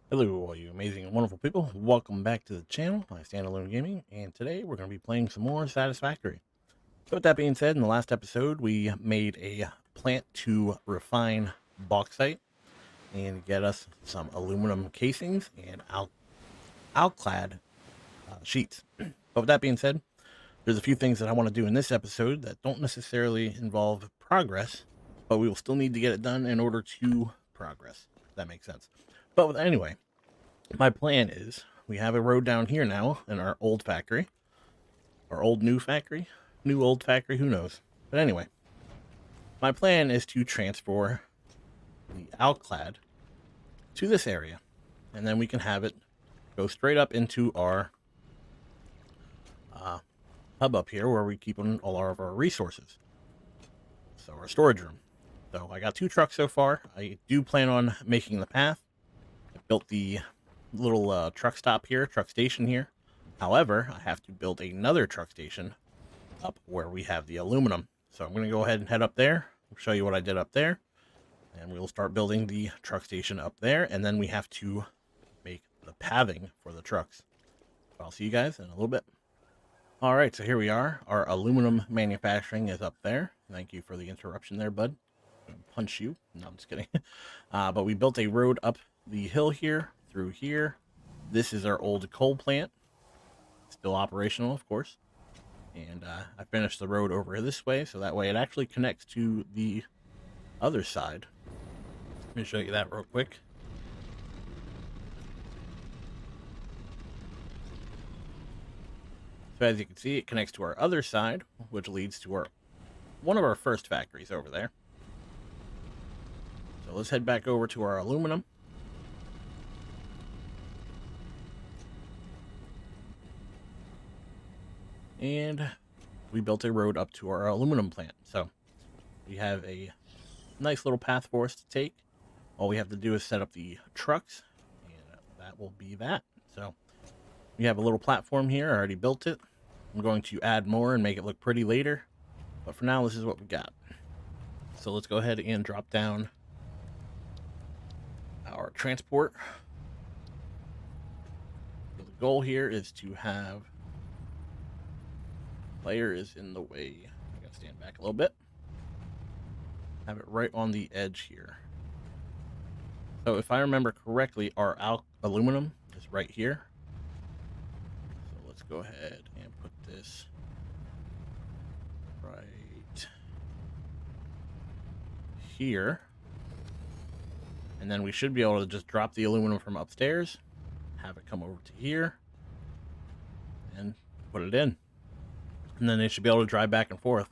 Hello, all you amazing and wonderful people. Welcome back to the channel, IStandAlone Gaming, and today we're going to be playing some more Satisfactory. So with that being said, in the last episode, we made a plant to refine bauxite and get us some aluminum casings and alclad sheets. But with that being said, there's a few things that I want to do in this episode that don't necessarily involve progress, but we will still need to get it done in order to progress, if that makes sense. But anyway, my plan is we have a road down here now in our old factory, our old new factory, new old factory, who knows. But anyway, my plan is to transfer the alclad to this area, and then we can have it go straight up into our uh, hub up here where we keep all of our resources. So our storage room. So I got 2 trucks so far. I do plan on making the path. I built the little truck stop here, truck station here. However, I have to build another truck station up where we have the aluminum. So I'm going to go ahead and head up there. I'll show you what I did up there. And we'll start building the truck station up there. And then we have to make the pathing for the trucks. I'll see you guys in a little bit. All right, so here we are. Our aluminum manufacturing is up there. Thank you for the interruption there, bud. I'm gonna punch you. No, I'm just kidding. But we built a road up the hill here, through here. This is our old coal plant. Still operational, of course. And I finished the road over this way, so that way it actually connects to the other side. Let me show you that real quick. So as you can see, it connects to our other side, which leads to one of our first factories over there. So let's head back over to our aluminum. And we built a road up to our aluminum plant. So we have a nice little path for us to take. All we have to do is set up the trucks, and that will be that. So we have a little platform here. I already built it. I'm going to add more and make it look pretty later. But for now, this is what we got. So let's go ahead and drop down our transport. So the goal here is to have... Player is in the way. I gotta stand back a little bit. Have it right on the edge here. So if I remember correctly, our aluminum is right here. So let's go ahead and put this right here. And then we should be able to just drop the aluminum from upstairs, have it come over to here, and put it in. And then they should be able to drive back and forth.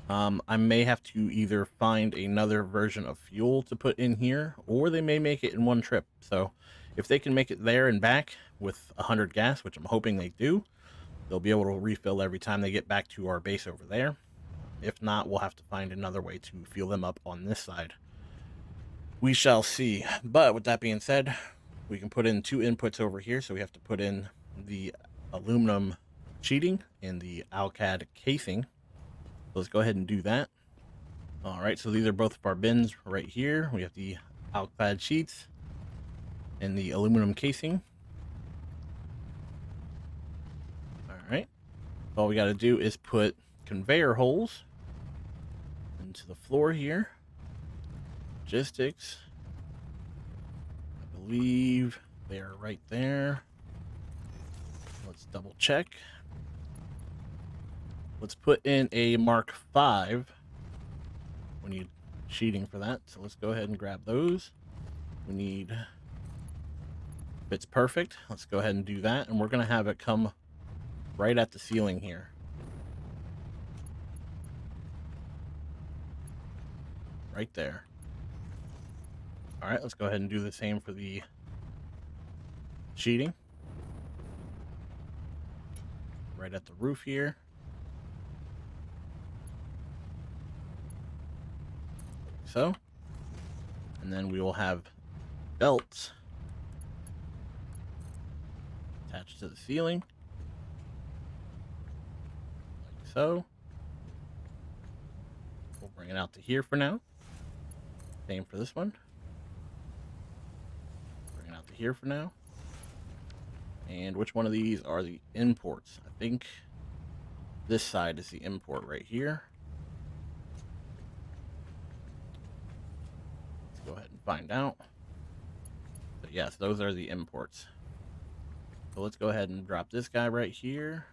I may have to either find another version of fuel to put in here, or they may make it in one trip. So if they can make it there and back with 100 gas, which I'm hoping they do, they'll be able to refill every time they get back to our base over there. If not, we'll have to find another way to fuel them up on this side. We shall see. But with that being said, we can put in 2 inputs over here. So we have to put in the aluminum sheeting and the alclad casing. So let's go ahead and do that. All right, so these are both of our bins right here. We have the alclad sheets and the aluminum casing. All right, all we got to do is put conveyor holes into the floor here. Logistics, I believe they are right there. Let's double check. Let's put in a Mark V. We need sheeting for that, so let's go ahead and grab those. We need fits perfect. Let's go ahead and do that, and we're going to have it come right at the ceiling here. Right there. All right, let's go ahead and do the same for the sheeting. Right at the roof here. So, and then we will have belts attached to the ceiling, like so. We'll bring it out to here for now. Same for this one. Bring it out out to here for now. And which one of these are the imports? I think this side is the import right here. Let's go ahead and find out. But yes, those are the imports. So let's go ahead and drop this guy right here.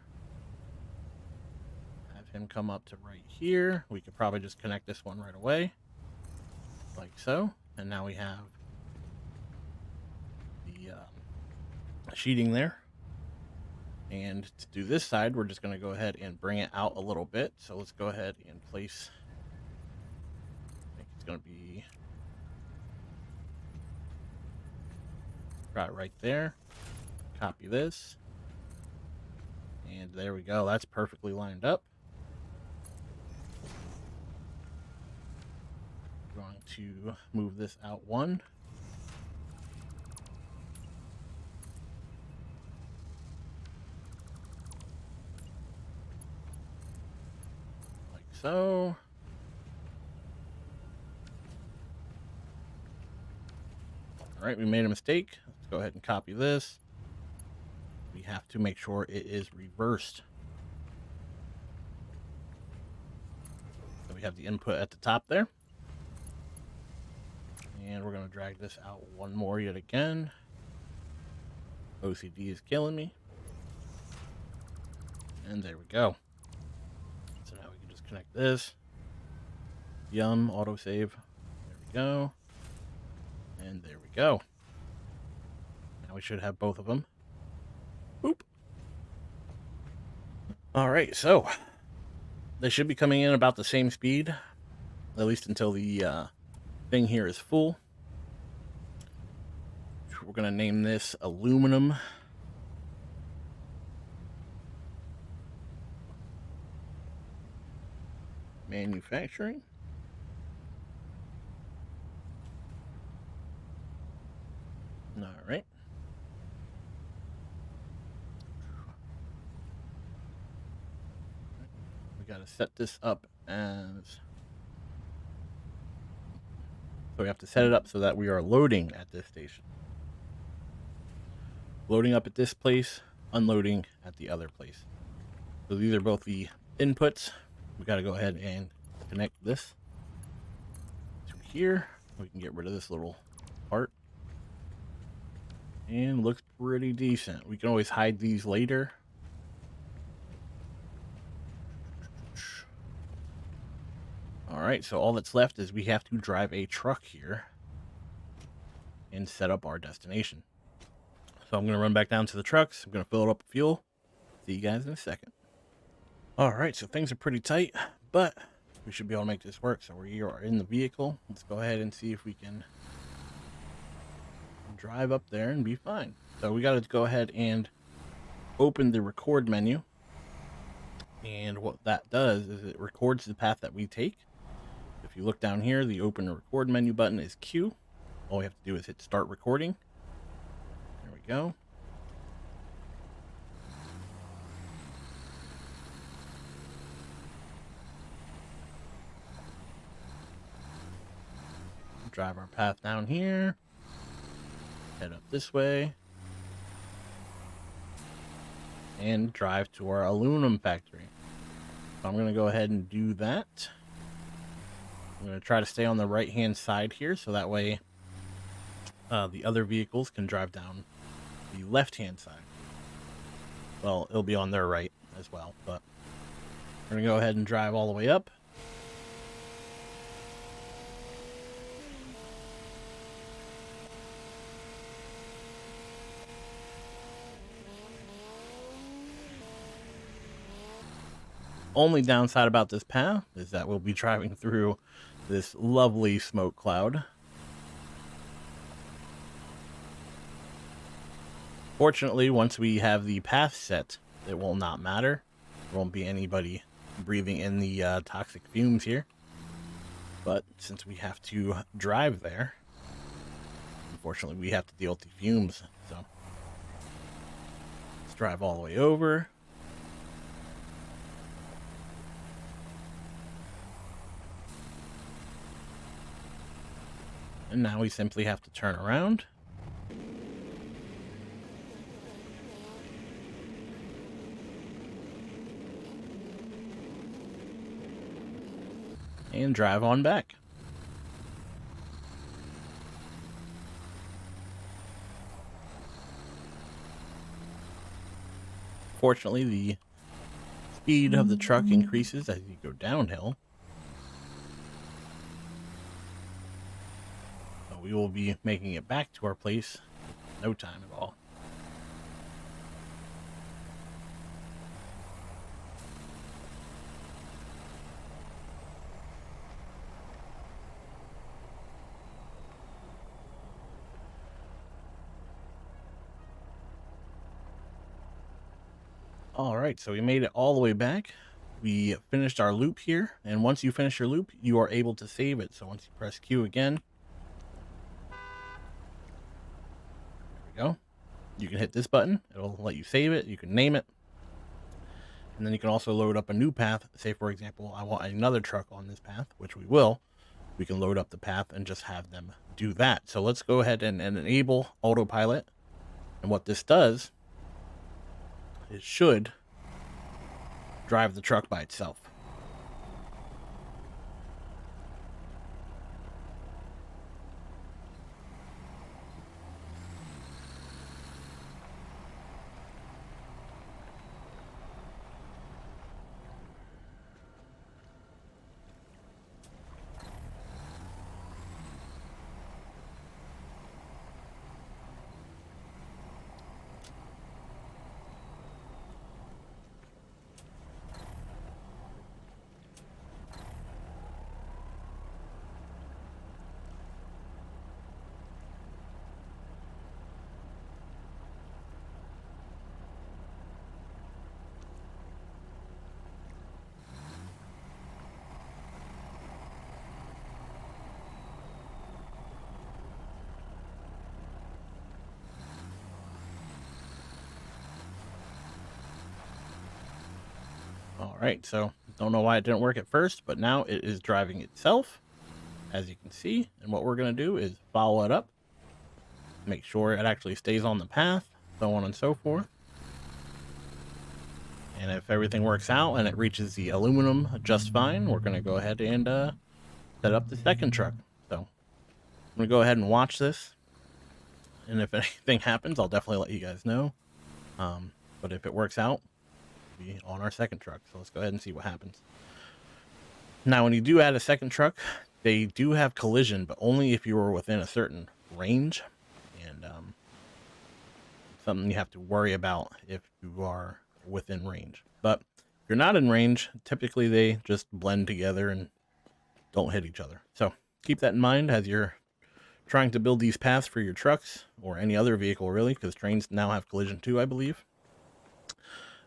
Have him come up to right here. We could probably just connect this one right away. Like so. And now we have the sheeting there. And to do this side, we're just going to go ahead and bring it out a little bit. So let's go ahead and place, I think it's going to be right there. Copy this. And there we go. That's perfectly lined up. I'm going to move this out one. So, all right, we made a mistake. Let's go ahead and copy this. We have to make sure it is reversed. So we have the input at the top there. And we're going to drag this out one more yet again. OCD is killing me. And there we go. So now we can just connect this. Yum, autosave. There we go. And there we go. Now we should have both of them. Boop. All right, so they should be coming in about the same speed, at least until the thing here is full. We're going to name this aluminum. Manufacturing. All right. We got to set this up as, so we have to set it up so that we are loading at this station. Loading up at this place, unloading at the other place. So these are both the inputs. We got to go ahead and connect this to here. We can get rid of this little part. And looks pretty decent. We can always hide these later. All right, so all that's left is we have to drive a truck here and set up our destination. So I'm going to run back down to the trucks. I'm going to fill it up with fuel. See you guys in a second. All right, so things are pretty tight, but we should be able to make this work. So we are in the vehicle. Let's go ahead and see if we can drive up there and be fine. So we got to go ahead and open the record menu. And what that does is it records the path that we take. If you look down here, the open and record menu button is Q. All we have to do is hit start recording. There we go. Drive our path down here. Head up this way. And drive to our aluminum factory. So I'm going to go ahead and do that. I'm going to try to stay on the right hand side here so that way the other vehicles can drive down the left hand side. Well, it'll be on their right as well, but we're going to go ahead and drive all the way up. Only downside about this path is that we'll be driving through this lovely smoke cloud. Fortunately, once we have the path set, it will not matter. There won't be anybody breathing in the toxic fumes here. But since we have to drive there, unfortunately, we have to deal with the fumes. So let's drive all the way over. And now we simply have to turn around and drive on back. Fortunately, the speed of the truck increases as you go downhill. So we will be making it back to our place in no time at all. All right, so we made it all the way back. We finished our loop here, and once you finish your loop, you are able to save it. So once you press Q again, there we go. You can hit this button. It'll let you save it. You can name it. And then you can also load up a new path. Say, for example, I want another truck on this path, which we will. We can load up the path and just have them do that. So let's go ahead and enable autopilot. And what this does is should drive the truck by itself. All right, so don't know why it didn't work at first, but now it is driving itself, as you can see. And what we're going to do is follow it up, make sure it actually stays on the path, so on and so forth. And if everything works out and it reaches the aluminum just fine, we're going to go ahead and set up the second truck. So I'm going to go ahead and watch this. And if anything happens, I'll definitely let you guys know. But if it works out, we'll be on our second truck. So let's go ahead and see what happens. Now, when you do add a second truck, they do have collision, but only if you are within a certain range. And something you have to worry about if you are within range. But if you're not in range, typically they just blend together and don't hit each other. So keep that in mind as you're trying to build these paths for your trucks or any other vehicle, really, because trains now have collision too, I believe.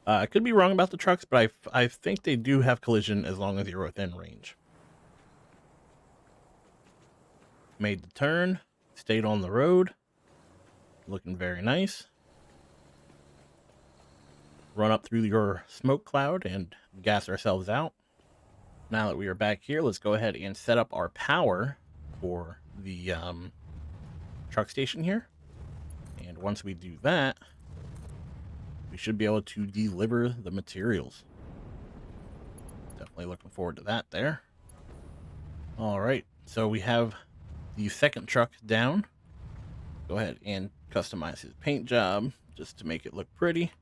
I could be wrong about the trucks, but I think they do have collision as long as you're within range. Made the turn, stayed on the road, looking very nice. Run up through your smoke cloud and gas ourselves out. Now that we are back here, let's go ahead and set up our power for the truck station here. And once we do that, we should be able to deliver the materials. Definitely looking forward to that there. All right, so we have the second truck down. Go ahead and customize his paint job just to make it look pretty.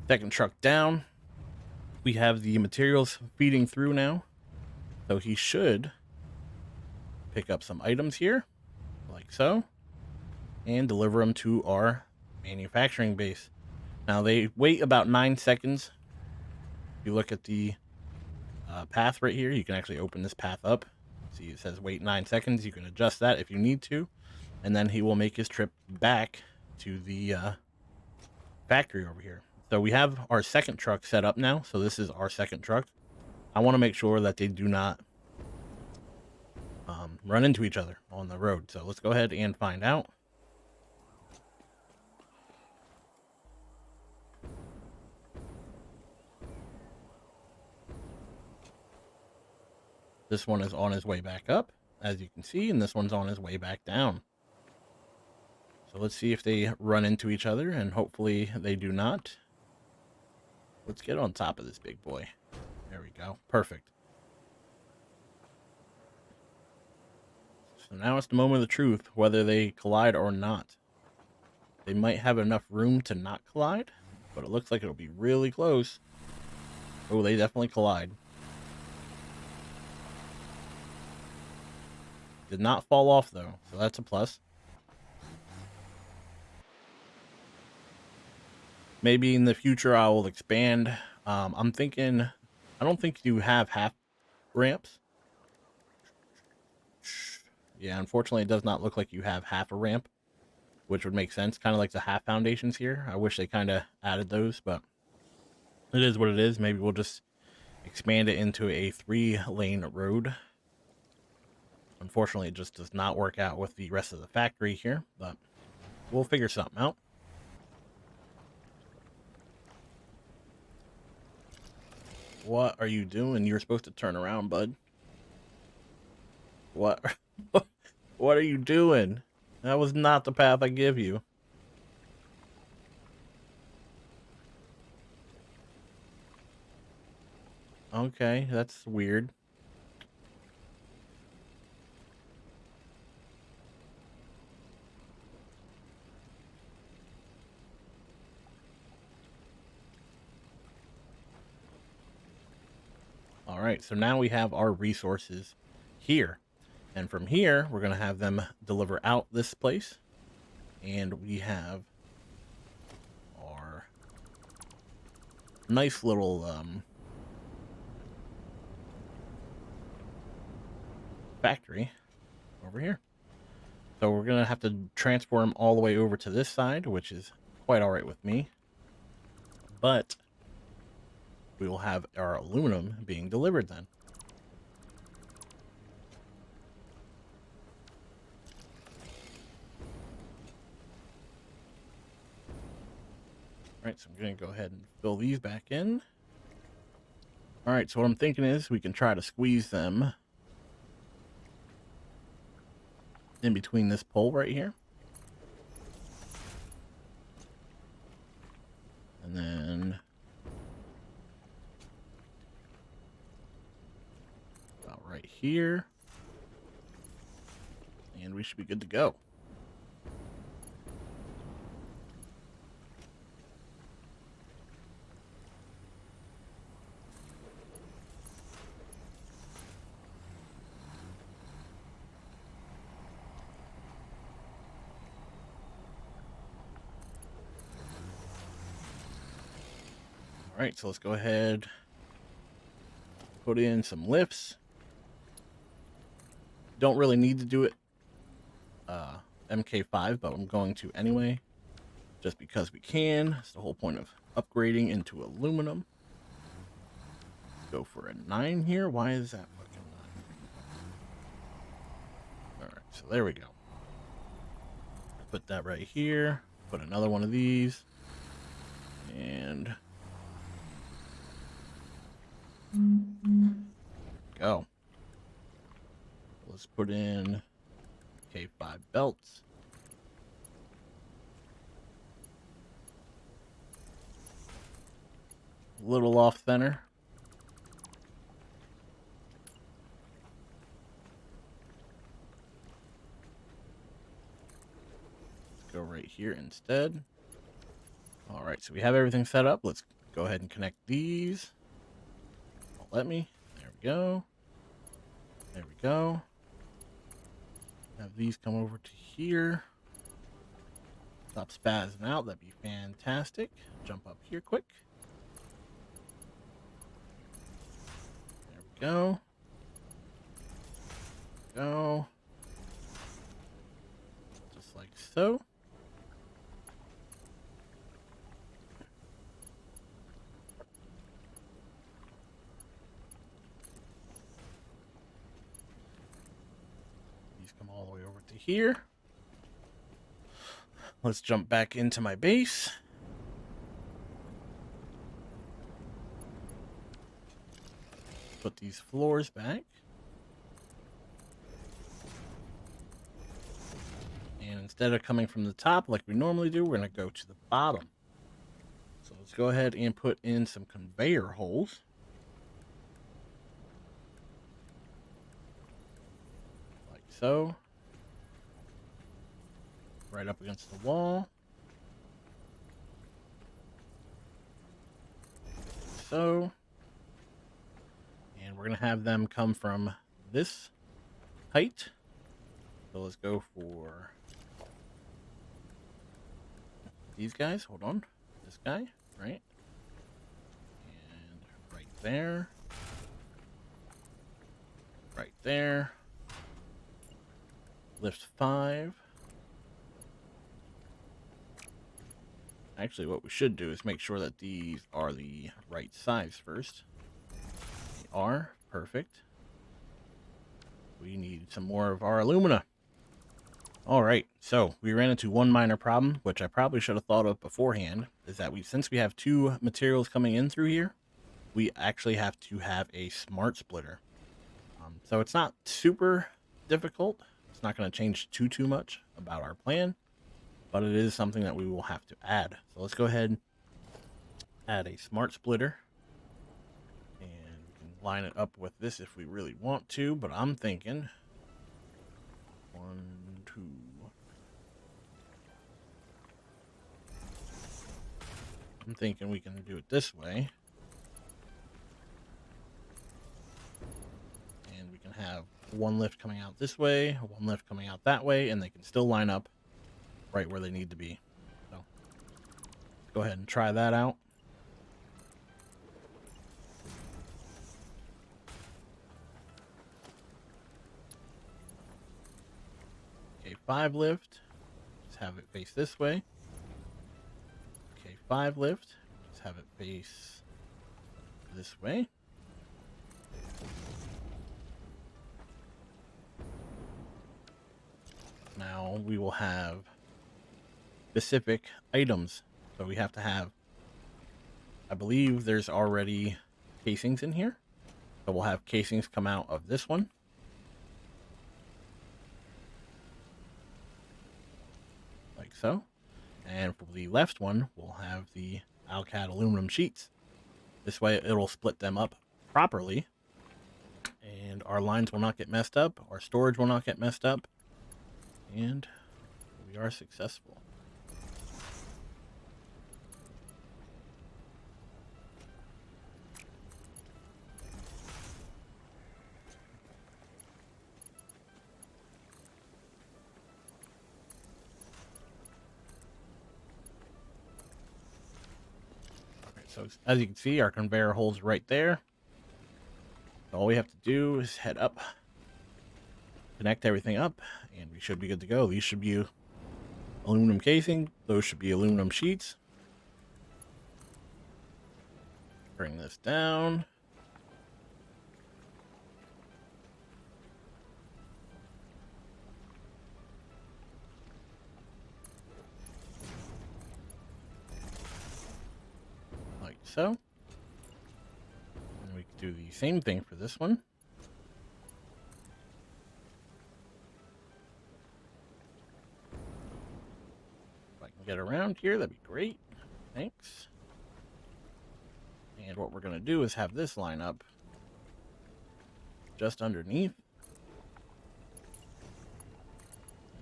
Second truck down. We have the materials feeding through now. So he should pick up some items here, like so, and deliver them to our manufacturing base. Now, they wait about 9 seconds. If you look at the path right here, you can actually open this path up. See, it says wait 9 seconds. You can adjust that if you need to. And then he will make his trip back to the factory over here. So we have our second truck set up now. So this is our second truck. I want to make sure that they do not run into each other on the road. So let's go ahead and find out. This one is on his way back up, as you can see, and this one's on his way back down. So let's see if they run into each other, and hopefully they do not. Let's get on top of this big boy. There we go. Perfect. So now it's the moment of the truth, whether they collide or not. They might have enough room to not collide, but it looks like it'll be really close. Oh, they definitely collide. Did not fall off, though, so that's a plus. Maybe in the future I will expand. I'm thinking, I don't think you have half ramps. Yeah, unfortunately, it does not look like you have half a ramp, which would make sense. Kind of like the half foundations here. I wish they kind of added those, but it is what it is. Maybe we'll just expand it into a 3-lane road. Unfortunately, it just does not work out with the rest of the factory here, but we'll figure something out. What are you doing? You're supposed to turn around, bud. What? What are you doing? That was not the path I give you. Okay, that's weird. All right, so now we have our resources here. And from here, we're going to have them deliver out this place. And we have our nice little factory over here. So we're going to have to transport them all the way over to this side, which is quite all right with me. But we will have our aluminum being delivered then. All right, so I'm going to go ahead and fill these back in. All right, so what I'm thinking is we can try to squeeze them in between this pole right here. And then about right here. And we should be good to go. All right, so let's go ahead, put in some lifts. Don't really need to do it MK5, but I'm going to anyway, just because we can. It's the whole point of upgrading into aluminum. Go for a 9 here. Why is that fucking 9? All right, so there we go. Put that right here. Put another one of these. And go. Let's put in K5 belts. A little off center. Let's go right here instead. All right, so we have everything set up. Let's go ahead and connect these. Won't let me. There we go. There we go. Have these come over to here. Stop spazzing out. That'd be fantastic. Jump up here quick. There we go. Go. Just like so. These come all the way over to here. Let's jump back into my base. Put these floors back. And instead of coming from the top like we normally do, we're going to go to the bottom. So let's go ahead and put in some conveyor holes. Like so. right up against the wall. So. And we're going to have them come from this height. So let's go for these guys. Hold on. This guy, right? And right there. Right there. Lift 5. Actually, what we should do is make sure that these are the right size first. They are. Perfect. We need some more of our alumina. Alright, so we ran into one minor problem, which I probably should have thought of beforehand, is that since we have 2 materials coming in through here, we actually have to have a smart splitter. So it's not super difficult. It's not going to change too much about our plan, but it is something that we will have to add. So let's go ahead and add a smart splitter. And we can line it up with this if we really want to, but I'm thinking 1, 2. I'm thinking we can do it this way. And we can have one lift coming out this way, one lift coming out that way, and they can still line up right where they need to be. So let's go ahead and try that out. Okay, 5 lift. Just have it face this way. Okay, 5 lift. Just have it face this way. Now we will have specific items. So we have to have, I believe there's already casings in here. So we'll have casings come out of this one. Like so. And for the left one, we'll have the Alcad aluminum sheets. This way it'll split them up properly. And our lines will not get messed up. Our storage will not get messed up. And we are successful. So as you can see, our conveyor holds right there. So all we have to do is head up, connect everything up, and we should be good to go. These should be aluminum casing. Those should be aluminum sheets. Bring this down. Like so. And we can do the same thing for this one. If I can get around here, that'd be great. Thanks. And what we're going to do is have this line up just underneath.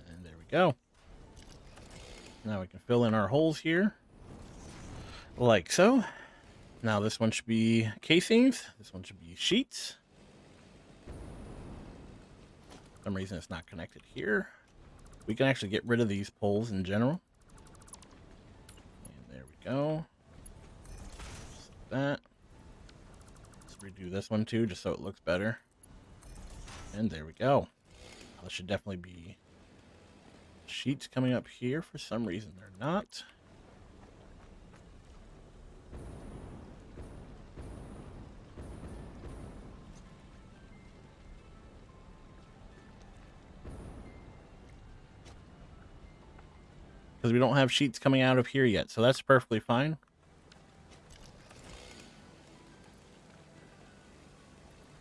And there we go. Now we can fill in our holes here. Like so. Now this one should be casings. This one should be sheets. For some reason it's not connected here. We can actually get rid of these poles in general. And there we go. Just like that. Let's redo this one too, just so it looks better. And there we go. This should definitely be sheets coming up here. For some reason they're not. Because we don't have sheets coming out of here yet, so that's perfectly fine.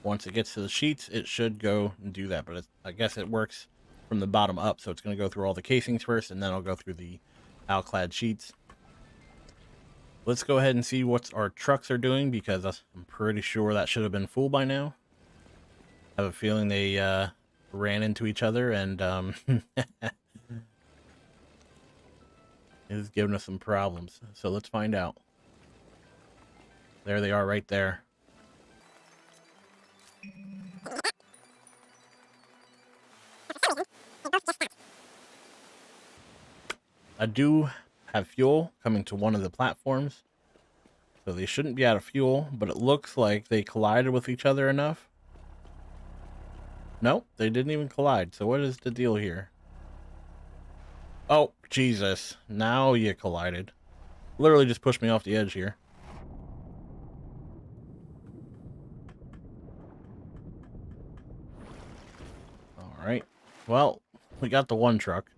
Once it gets to the sheets, it should go and do that, but I guess it works from the bottom up, so it's going to go through all the casings first, and then I'll go through the Alclad sheets. Let's go ahead and see what our trucks are doing, because I'm pretty sure that should have been full by now. I have a feeling they ran into each other, and is giving us some problems. So let's find out. There they are right there. I do have fuel coming to one of the platforms, so they shouldn't be out of fuel, but it looks like they collided with each other enough. Nope, they didn't even collide. So what is the deal here? Oh, Jesus. Now you collided. Literally just pushed me off the edge here. Alright. Well, we got the one truck.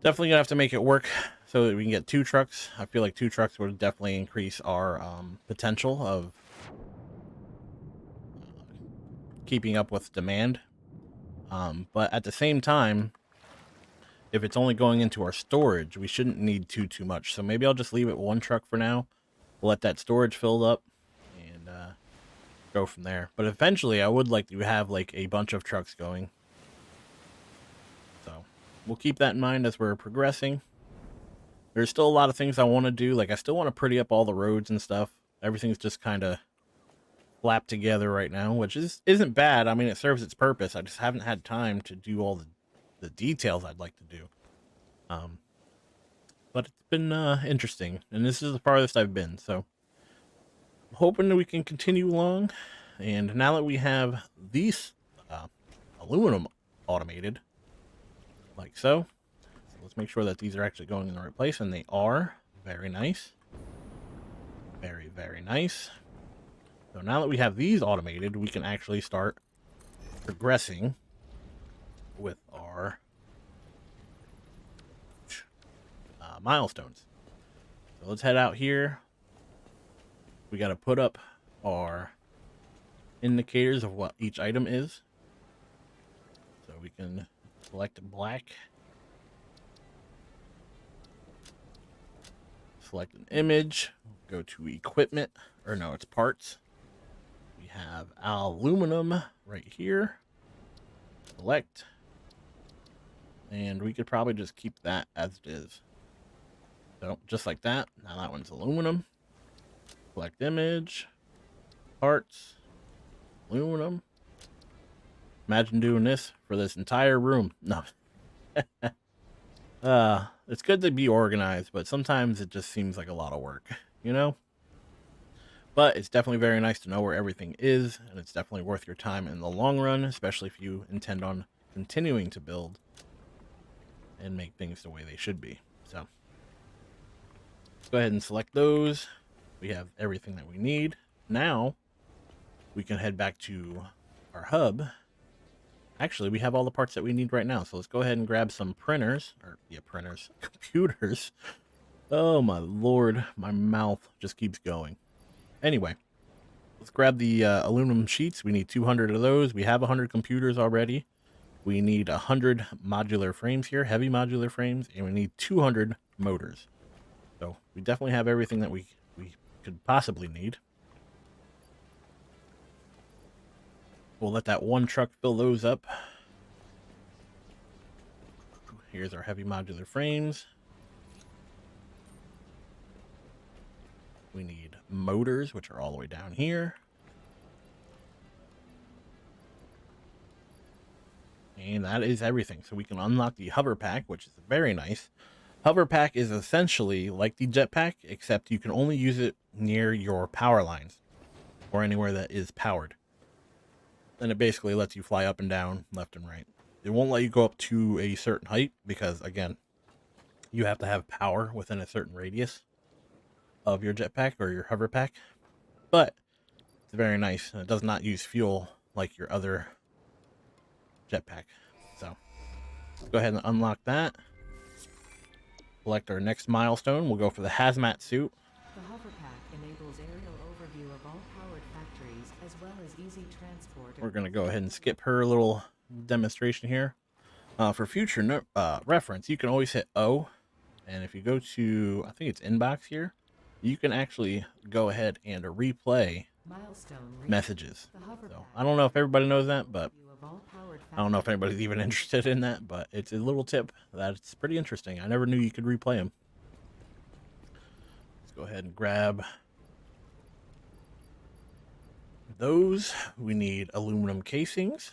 Definitely gonna have to make it work so that we can get 2 trucks. I feel like 2 trucks would definitely increase our potential of keeping up with demand. But at the same time, if it's only going into our storage, we shouldn't need too much. So maybe I'll just leave it 1 truck for now. We'll let that storage fill up and go from there. But eventually, I would like to have like a bunch of trucks going. So we'll keep that in mind as we're progressing. There's still a lot of things I want to do. Like I still want to pretty up all the roads and stuff. Everything's just kind of slapped together right now, which isn't bad. I mean, it serves its purpose. I just haven't had time to do all the details I'd like to do. But it's been interesting, and this is the farthest I've been, so I'm hoping that we can continue along. And now that we have these aluminum automated, like so, let's make sure that these are actually going in the right place, and they are. Very nice. Very, very nice. So now that we have these automated, we can actually start progressing with our milestones. So let's head out here. We got to put up our indicators of what each item is. So we can select black. Select an image. Go to equipment. Or no, it's parts. We have aluminum right here. Select. And we could probably just keep that as it is. So just like that. Now that one's aluminum. Select image. Parts. Aluminum. Imagine doing this for this entire room. No. It's good to be organized, but sometimes it just seems like a lot of work, you know? But it's definitely very nice to know where everything is, and it's definitely worth your time in the long run, especially if you intend on continuing to build and make things the way they should be. So let's go ahead and select those. We have everything that we need. Now we can head back to our hub. Actually, we have all the parts that we need right now. So let's go ahead and grab some printers. Computers. Oh my lord, my mouth just keeps going. Anyway, let's grab the aluminum sheets. We need 200 of those. We have 100 computers already. We need 100 modular frames here, heavy modular frames, and we need 200 motors. So we definitely have everything that we could possibly need. We'll let that one truck fill those up. Here's our heavy modular frames. We need motors, which are all the way down here. And that is everything. So we can unlock the Hoverpack, which is very nice. Hoverpack is essentially like the jetpack, except you can only use it near your power lines or anywhere that is powered. And it basically lets you fly up and down, left and right. It won't let you go up to a certain height because, again, you have to have power within a certain radius of your jetpack or your hoverpack. But it's very nice. And it does not use fuel like your other jetpack. So let's go ahead and unlock that. Select our next milestone. We'll go for the Hazmat suit. The Hoverpack enables aerial overview of all powered factories as well as easy transport. We're going to go ahead and skip her little demonstration here. For future reference, you can always hit O. And if you go to, I think it's inbox here, you can actually go ahead and replay messages. So I don't know if everybody knows that, but of all powered I don't know if anybody's even interested in that, but it's a little tip that's pretty interesting. I never knew you could replay them. Let's go ahead and grab those. We need aluminum casings.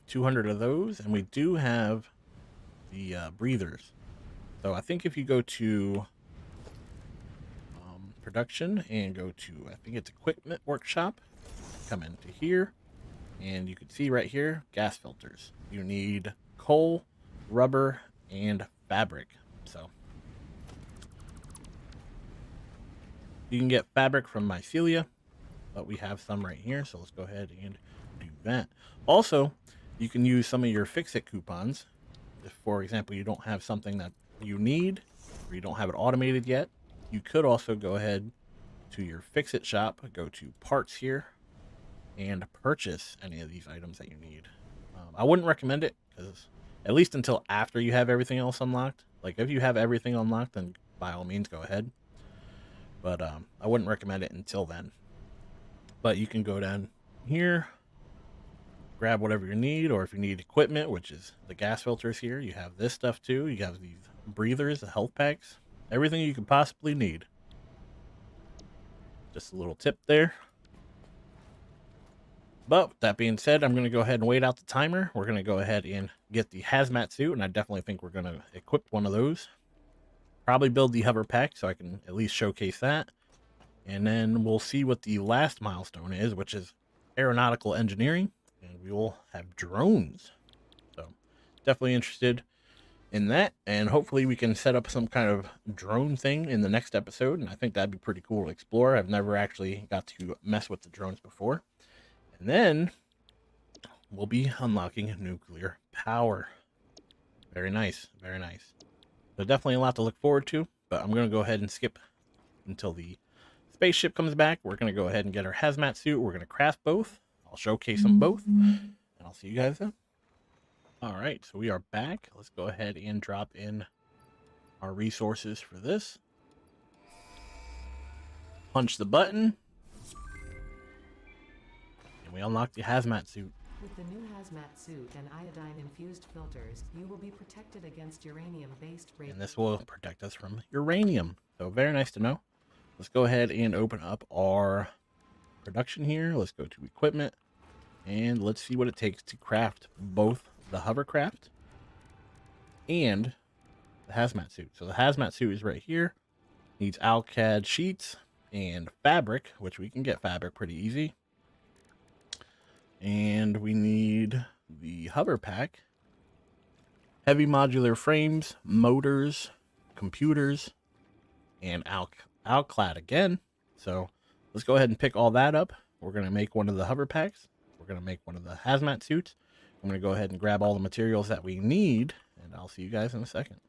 200 of those, and we do have the breathers. So I think if you go to production and go to, I think it's equipment workshop, come into here, and you can see right here, gas filters. You need coal, rubber, and fabric. So you can get fabric from mycelia, but we have some right here, so let's go ahead and do that. Also, you can use some of your fix-it coupons. If, for example, you don't have something that you need, or you don't have it automated yet, you could also go ahead to your fix-it shop, go to parts here, and purchase any of these items that you need. I wouldn't recommend it, because at least until after you have everything else unlocked. Like, if you have everything unlocked, then by all means, go ahead. But I wouldn't recommend it until then. But you can go down here, grab whatever you need, or if you need equipment, which is the gas filters here, you have this stuff too. You have these breathers, the health packs, everything you could possibly need. Just a little tip there. But with that being said, I'm going to go ahead and wait out the timer. We're going to go ahead and get the hazmat suit, and I definitely think we're going to equip one of those. Probably build the Hoverpack so I can at least showcase that. And then we'll see what the last milestone is, which is aeronautical engineering. And we will have drones. So definitely interested in that. And hopefully we can set up some kind of drone thing in the next episode. And I think that'd be pretty cool to explore. I've never actually got to mess with the drones before. And then we'll be unlocking nuclear power. Very nice. Very nice. So definitely a lot to look forward to. But I'm going to go ahead and skip until the spaceship comes back. We're going to go ahead and get our hazmat suit. We're going to craft both. I'll showcase them both, and I'll see you guys then. All right, so we are back. Let's go ahead and drop in our resources for this. Punch the button, and we unlock the hazmat suit. With the new hazmat suit and iodine-infused filters, you will be protected against uranium-based radiation. And this will protect us from uranium. So very nice to know. Let's go ahead and open up our production here. Let's go to equipment, and let's see what it takes to craft both the hovercraft and the hazmat suit. So the hazmat suit is right here. Needs alcad sheets and fabric, which we can get fabric pretty easy. And we need the Hoverpack, heavy modular frames, motors, computers, and alclad again. So let's go ahead and pick all that up. We're going to make one of the Hoverpacks. We're going to make one of the hazmat suits. I'm going to go ahead and grab all the materials that we need, and I'll see you guys in a second.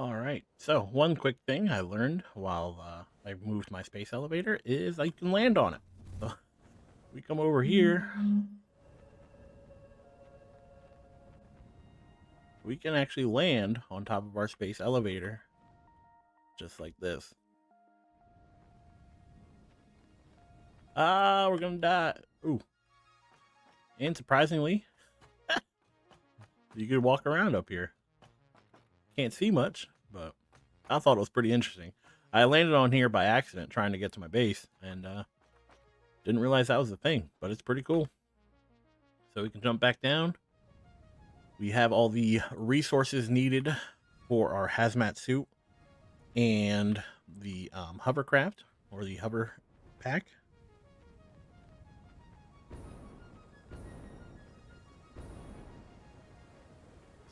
All right, so one quick thing I learned while I moved my space elevator is I can land on it. So we come over here. We can actually land on top of our space elevator just like this. We're gonna die. Ooh. And surprisingly, you could walk around up here. Can't see much, but I thought it was pretty interesting. I landed on here by accident trying to get to my base, and didn't realize that was a thing, but it's pretty cool. So we can jump back down. We have all the resources needed for our hazmat suit and the hovercraft, or the Hoverpack.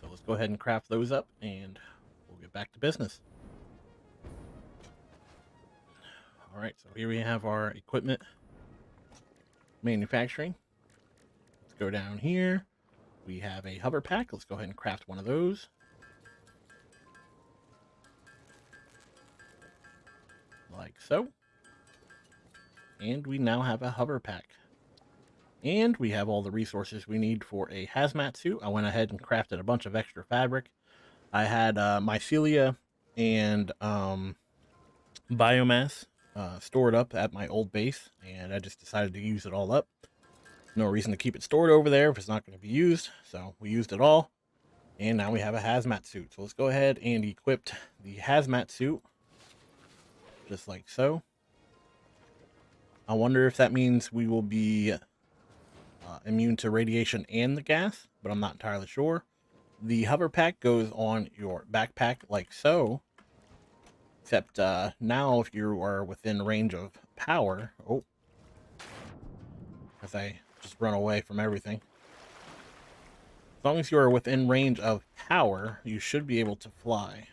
So let's go ahead and craft those up, and we'll get back to business. All right, so here we have our equipment manufacturing. Let's go down here. We have a Hoverpack. Let's go ahead and craft one of those. Like so. And we now have a Hoverpack. And we have all the resources we need for a hazmat suit. I went ahead and crafted a bunch of extra fabric. I had mycelia and biomass stored up at my old base, and I just decided to use it all up. No reason to keep it stored over there if it's not going to be used, so we used it all. And now we have a hazmat suit. So let's go ahead and equip the hazmat suit, just like so. I wonder if that means we will be immune to radiation and the gas, but I'm not entirely sure. The Hoverpack goes on your backpack like so, except now if you are within range of power, oh, as I just run away from everything. As long as you are within range of power, you should be able to fly.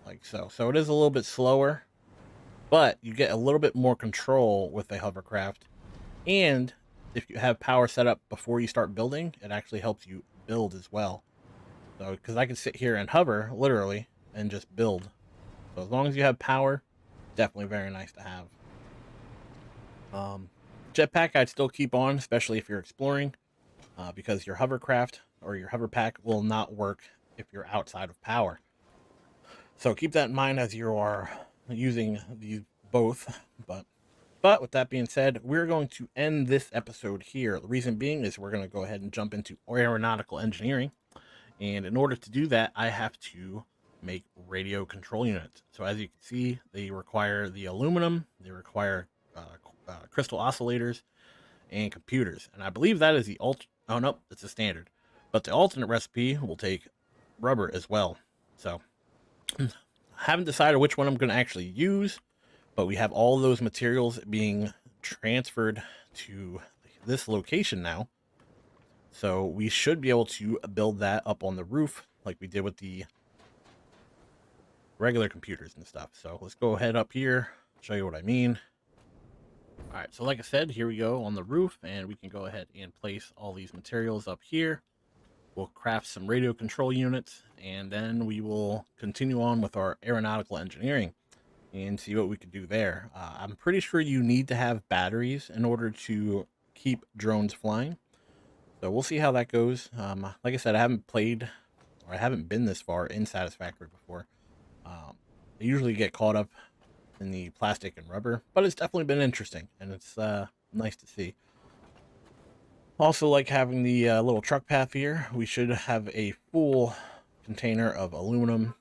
Like so. So it is a little bit slower, but you get a little bit more control with a hovercraft. And if you have power set up before you start building, it actually helps you build as well. So, because I can sit here and hover, literally, and just build. So as long as you have power, definitely very nice to have. Jetpack I'd still keep on, especially if you're exploring. Because your hovercraft or your hoverpack will not work if you're outside of power. So keep that in mind as you are using these both. But with that being said, we're going to end this episode here. The reason being is we're going to go ahead and jump into aeronautical engineering. And in order to do that, I have to make radio control units. So as you can see, they require the aluminum, they require crystal oscillators, and computers. And I believe that is the oh no, it's a standard. But the alternate recipe will take rubber as well. So I haven't decided which one I'm going to actually use, but we have all those materials being transferred to this location now. So we should be able to build that up on the roof like we did with the regular computers and stuff. So let's go ahead up here, show you what I mean. All right, so like I said, here we go on the roof, and we can go ahead and place all these materials up here. We'll craft some radio control units, and then we will continue on with our aeronautical engineering and see what we can do there. I'm pretty sure you need to have batteries in order to keep drones flying. So we'll see how that goes. Like I said, I haven't played, or I haven't been this far in Satisfactory before. I usually get caught up in the plastic and rubber, but it's definitely been interesting, and it's nice to see. Also, like having the little truck path here, we should have a full container of aluminum,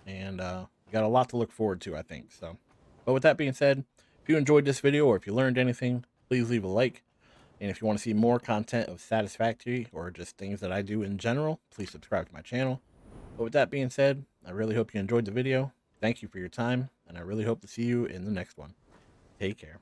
and we got a lot to look forward to, I think. So, but with that being said, if you enjoyed this video or if you learned anything, please leave a like. And if you want to see more content of Satisfactory or just things that I do in general, please subscribe to my channel. But with that being said, I really hope you enjoyed the video. Thank you for your time, and I really hope to see you in the next one. Take care.